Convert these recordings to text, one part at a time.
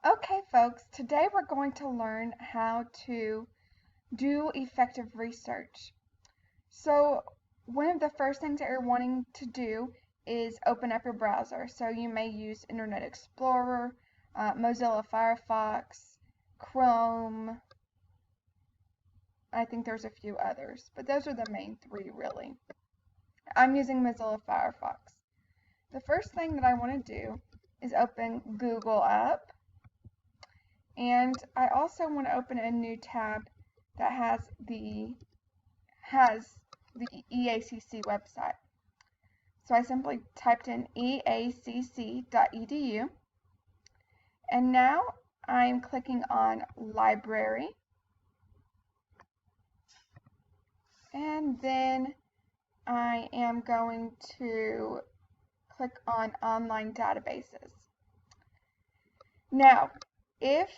Okay, folks, today we're going to learn how to do effective research. So, one of the first things that you're wanting to do is open up your browser. So, you may use Internet Explorer, Mozilla Firefox, Chrome. I think there's a few others, but those are the main three, really. I'm using Mozilla Firefox. The first thing that I want to do is open Google up. And I also want to open a new tab that has the EACC website. So I simply typed in eacc.edu, and now I'm clicking on Library, and then I am going to click on Online Databases. Now, if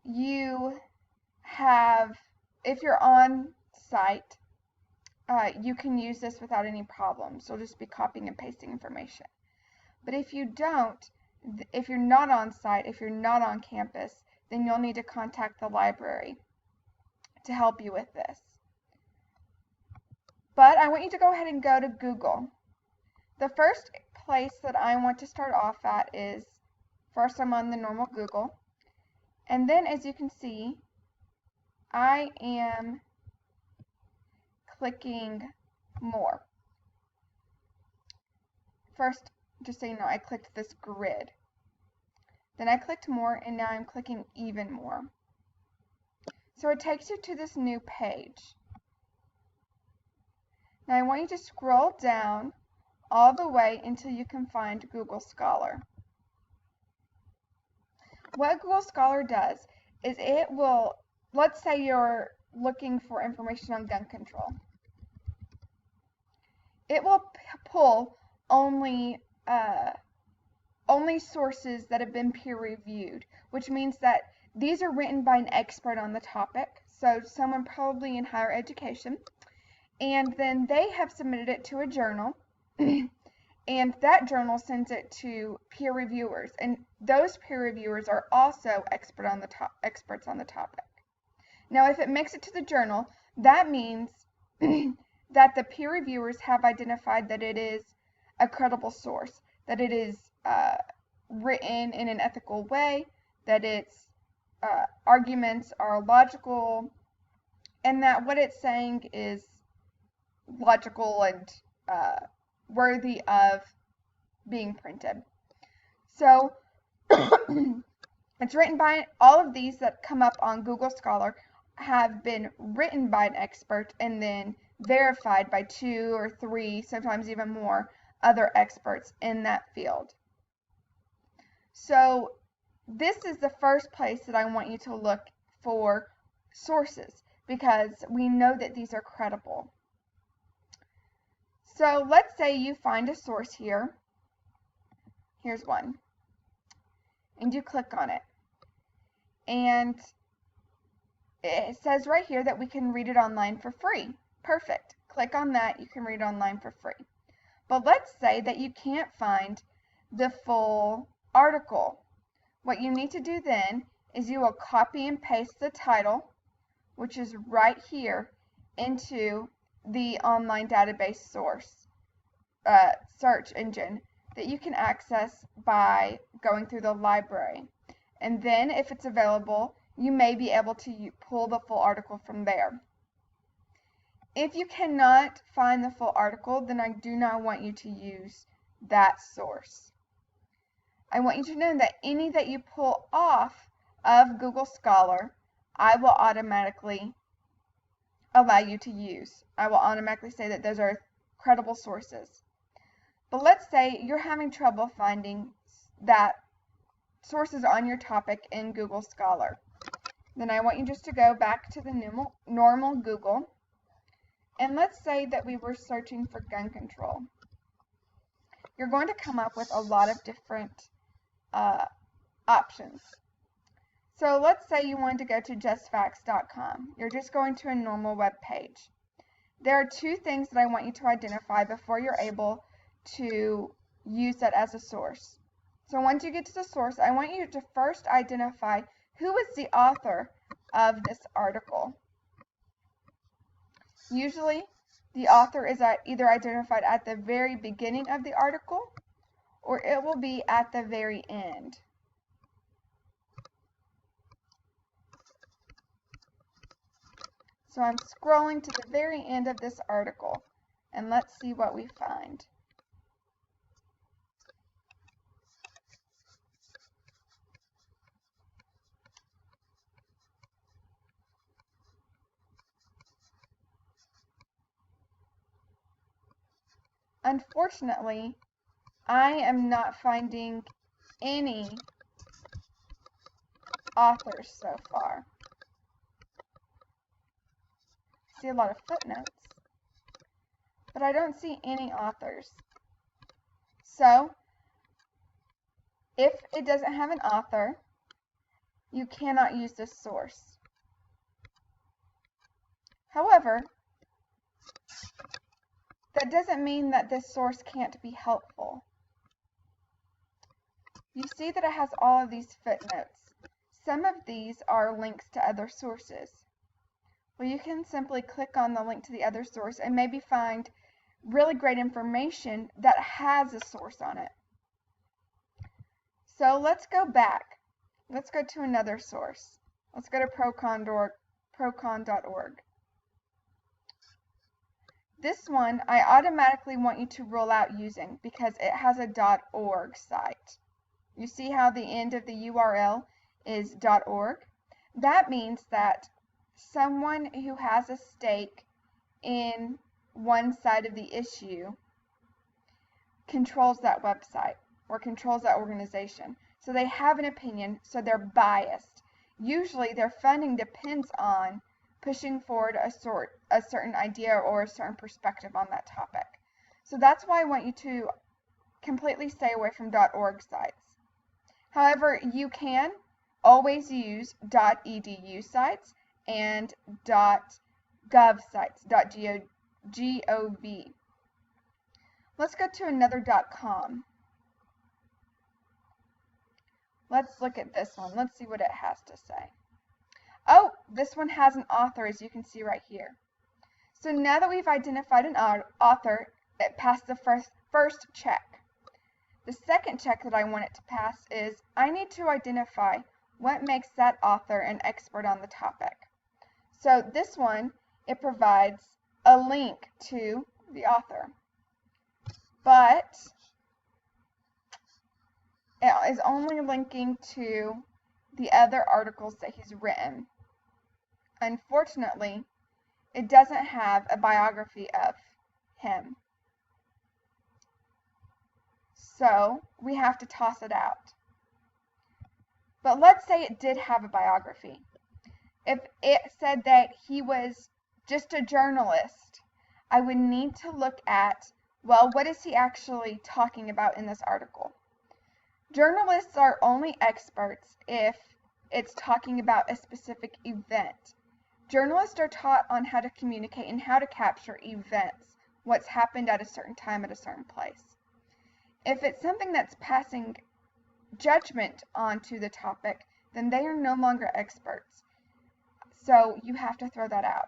you're on site, you can use this without any problems. You'll just be copying and pasting information. But if you don't, if you're not on site, if you're not on campus, then you'll need to contact the library to help you with this. But I want you to go ahead and go to Google. The first place that I want to start off at is, first I'm on the normal Google. And then, as you can see, I am clicking more. First, just so you know, I clicked this grid. Then I clicked more, and now I'm clicking even more. So it takes you to this new page. Now I want you to scroll down all the way until you can find Google Scholar. What Google Scholar does is it will, let's say you're looking for information on gun control. It will pull only sources that have been peer-reviewed, which means that these are written by an expert on the topic, so someone probably in higher education, and then they have submitted it to a journal, and that journal sends it to peer reviewers, and those peer reviewers are also experts on the topic. Now, if it makes it to the journal, that means that the peer reviewers have identified that it is a credible source, that it is written in an ethical way, that its arguments are logical, and that what it's saying is logical and worthy of being printed. So it's written by, all of these that come up on Google Scholar have been written by an expert and then verified by 2 or 3, sometimes even more, other experts in that field. So this is the first place that I want you to look for sources, because we know that these are credible. So let's say you find a source here. Here's one. And you click on it. And it says right here that we can read it online for free. Perfect. Click on that. You can read it online for free. But let's say that you can't find the full article. What you need to do then is you will copy and paste the title, which is right here, into the online database source search engine that you can access by going through the library. And then, if it's available, you may be able to pull the full article from there. If you cannot find the full article, then I do not want you to use that source. I want you to know that any that you pull off of Google Scholar, I will automatically allow you to use. I will automatically say that those are credible sources. But let's say you're having trouble finding that sources on your topic in Google Scholar. Then I want you just to go back to the normal Google. And let's say that we were searching for gun control. You're going to come up with a lot of different options. So let's say you wanted to go to justfacts.com. You're just going to a normal web page. There are 2 things that I want you to identify before you're able to use that as a source. So once you get to the source, I want you to first identify who is the author of this article. Usually, the author is either identified at the very beginning of the article, or it will be at the very end. So I'm scrolling to the very end of this article, and let's see what we find. Unfortunately, I am not finding any authors so far. I see a lot of footnotes, but I don't see any authors. So, if it doesn't have an author, you cannot use this source. However, that doesn't mean that this source can't be helpful. You see that it has all of these footnotes. Some of these are links to other sources. Well, you can simply click on the link to the other source and maybe find really great information that has a source on it. So let's go back. Let's go to another source. Let's go to procon.org. This one I automatically want you to rule out using because it has a .org site. You see how the end of the URL is .org? That means that someone who has a stake in one side of the issue controls that website or controls that organization. So they have an opinion, so they're biased. Usually their funding depends on pushing forward a certain idea or a certain perspective on that topic. So that's why I want you to completely stay away from .org sites. However, you can always use .edu sites and .gov sites, .gov. Let's go to another .com. Let's look at this one. Let's see what it has to say. Oh, this one has an author, as you can see right here. So now that we've identified an author, it passed the first check. The second check that I want it to pass is I need to identify what makes that author an expert on the topic. So this one, it provides a link to the author, but it is only linking to the other articles that he's written. Unfortunately, it doesn't have a biography of him. So we have to toss it out. But let's say it did have a biography. If it said that he was just a journalist, I would need to look at, well, what is he actually talking about in this article? Journalists are only experts if it's talking about a specific event. Journalists are taught on how to communicate and how to capture events, what's happened at a certain time at a certain place. If it's something that's passing judgment onto the topic, then they are no longer experts. So you have to throw that out.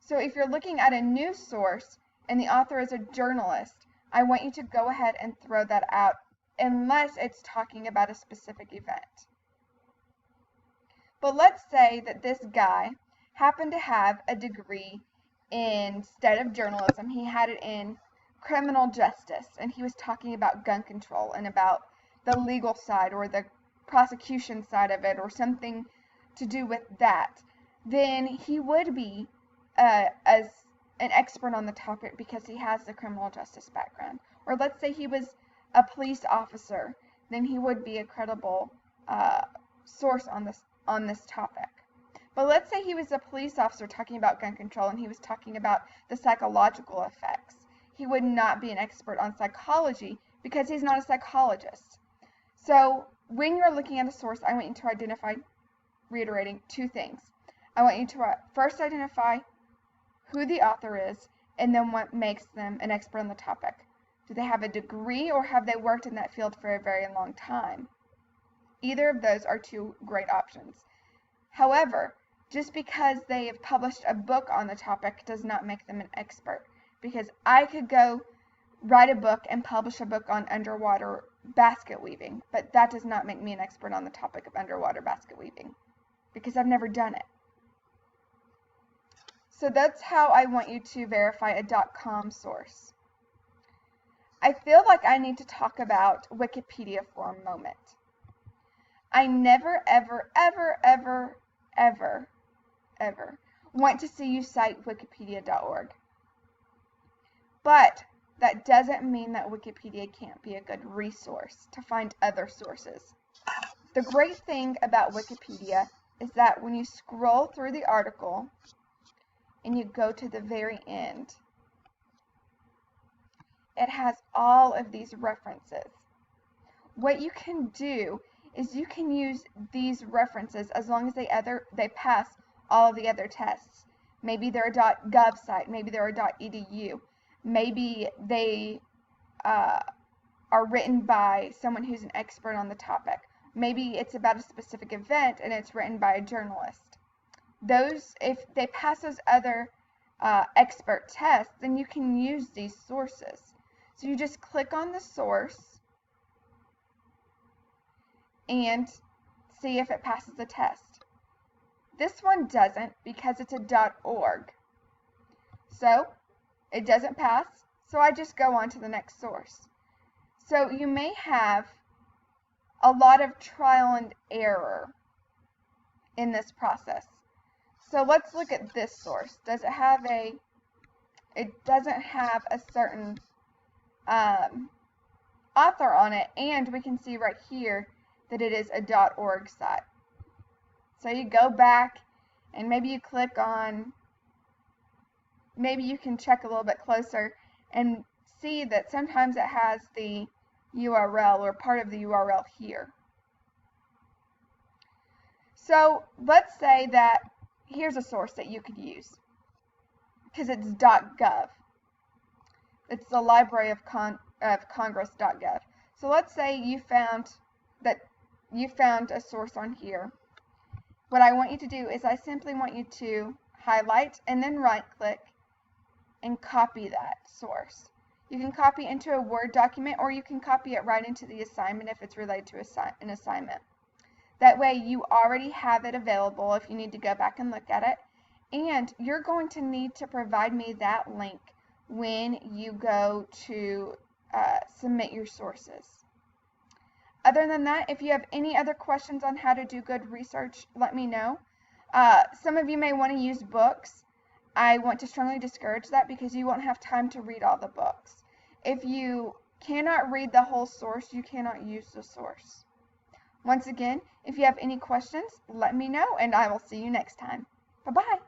So if you're looking at a news source and the author is a journalist, I want you to go ahead and throw that out unless it's talking about a specific event. But let's say that this guy happened to have a degree instead of journalism, he had it in criminal justice, and he was talking about gun control and about the legal side or the prosecution side of it or something to do with that. Then he would be as an expert on the topic because he has the criminal justice background. Or let's say he was a police officer, then he would be a credible source on this topic. But let's say he was a police officer talking about gun control and he was talking about the psychological effects. He would not be an expert on psychology because he's not a psychologist. So when you're looking at a source, I want you to identify, reiterating, two things. I want you to first identify who the author is and then what makes them an expert on the topic. Do they have a degree, or have they worked in that field for a very long time? Either of those are two great options. However, just because they have published a book on the topic does not make them an expert, because I could go write a book and publish a book on underwater basket weaving, but that does not make me an expert on the topic of underwater basket weaving, because I've never done it. So that's how I want you to verify a .com source. I feel like I need to talk about Wikipedia for a moment. I never, ever, ever, ever, ever, ever want to see you cite wikipedia.org. But that doesn't mean that Wikipedia can't be a good resource to find other sources. The great thing about Wikipedia is that when you scroll through the article and you go to the very end, it has all of these references. What you can do is you can use these references as long as they pass all of the other tests. Maybe they're a .gov site, maybe they're a .edu, maybe they are written by someone who's an expert on the topic. Maybe it's about a specific event and it's written by a journalist. Those, if they pass those other expert tests, then you can use these sources. So you just click on the source and see if it passes the test. This one doesn't because it's a .org. So it doesn't pass, so I just go on to the next source. So you may have a lot of trial and error in this process. So let's look at this source. Does it have it doesn't have a certain author on it, and we can see right here that it is a .org site. So you go back and maybe you click on, maybe you can check a little bit closer and see that sometimes it has the URL or part of the URL here. So let's say that here's a source that you could use because it's .gov. It's the Library of Congress.gov. So let's say you found a source on here. What I want you to do is I simply want you to highlight and then right click and copy that source. You can copy into a Word document, or you can copy it right into the assignment if it's related to an assignment. That way you already have it available if you need to go back and look at it, and you're going to need to provide me that link when you go to submit your sources. Other than that, if you have any other questions on how to do good research, let me know. Some of you may want to use books. I want to strongly discourage that because you won't have time to read all the books. If you cannot read the whole source, you cannot use the source. Once again, if you have any questions, let me know, and I will see you next time. Bye-bye.